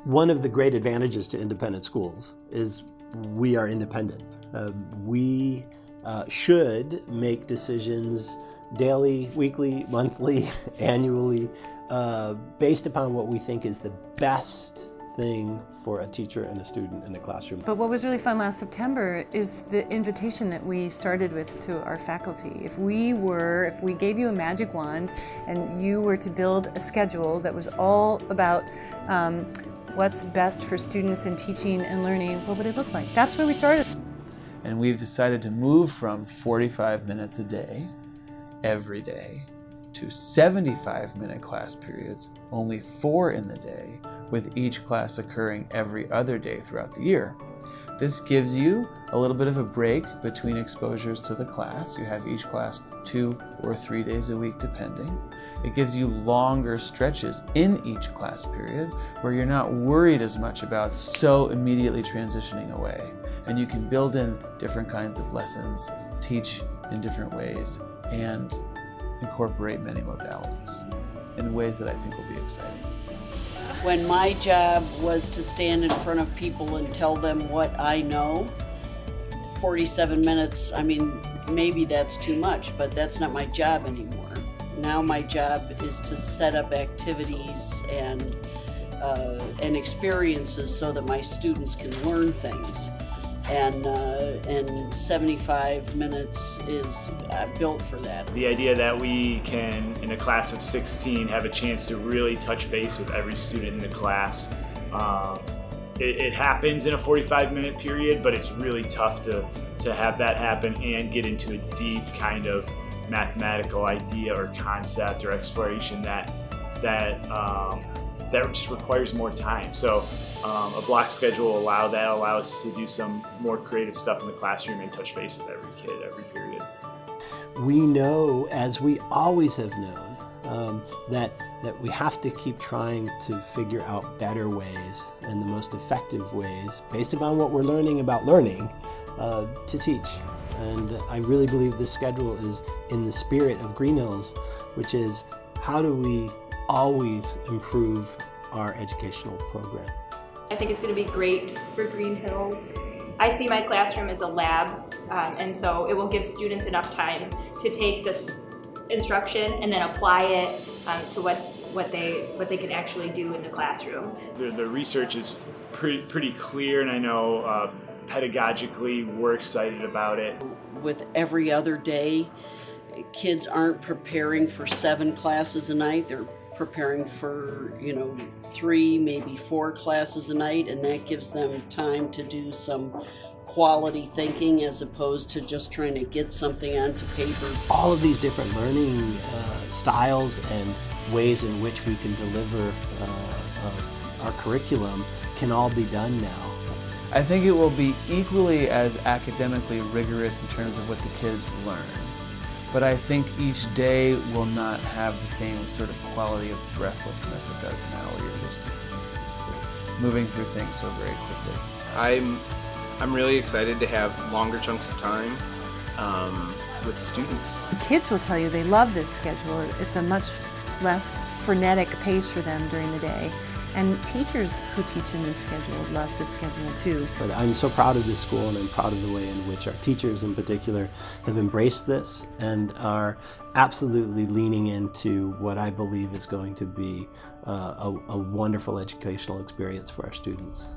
One of the great advantages to independent schools is we are independent. We should make decisions daily, weekly, monthly, annually, based upon what we think is the best thing for a teacher and a student in the classroom. But what was really fun last September is the invitation that we started with to our faculty. If we gave you a magic wand and you were to build a schedule that was all about what's best for students in teaching and learning, what would it look like? That's where we started. And we've decided to move from 45 minutes a day, every day, to 75-minute class periods, only 4 in the day, with each class occurring every other day throughout the year. This gives you a little bit of a break between exposures to the class. You have each class 2 or 3 days a week depending. It gives you longer stretches in each class period where you're not worried as much about so immediately transitioning away. And you can build in different kinds of lessons, teach in different ways, and incorporate many modalities in ways that I think will be exciting. When my job was to stand in front of people and tell them what I know, 47 minutes, I mean, maybe that's too much, but that's not my job anymore. Now my job is to set up activities and experiences so that my students can learn things. And 75 minutes is built for that. The idea that we can, in a class of 16, have a chance to really touch base with every student in the class. It happens in a 45-minute period, but it's really tough to have that happen and get into a deep kind of mathematical idea or concept or exploration that just requires more time. So a block schedule will allow us to do some more creative stuff in the classroom and touch base with every kid, every period. We know, as we always have known, that we have to keep trying to figure out better ways and the most effective ways, based upon what we're learning about learning, to teach. And I really believe this schedule is in the spirit of Greenhills, which is how do we always improve our educational program. I think it's going to be great for Greenhills. I see my classroom as a lab, and so it will give students enough time to take this instruction and then apply it to what they can actually do in the classroom. The research is pretty clear, and I know pedagogically we're excited about it. With every other day, kids aren't preparing for 7 classes a night. They're preparing for 3, maybe 4 classes a night, and that gives them time to do some quality thinking as opposed to just trying to get something onto paper. All of these different learning styles and ways in which we can deliver our curriculum can all be done now. I think it will be equally as academically rigorous in terms of what the kids learn. But I think each day will not have the same sort of quality of breathlessness it does now, where you're just moving through things so very quickly. I'm really excited to have longer chunks of time with students. Kids will tell you they love this schedule. It's a much less frenetic pace for them during the day. And teachers who teach in this schedule love this schedule too. But I'm so proud of this school, and I'm proud of the way in which our teachers in particular have embraced this and are absolutely leaning into what I believe is going to be a wonderful educational experience for our students.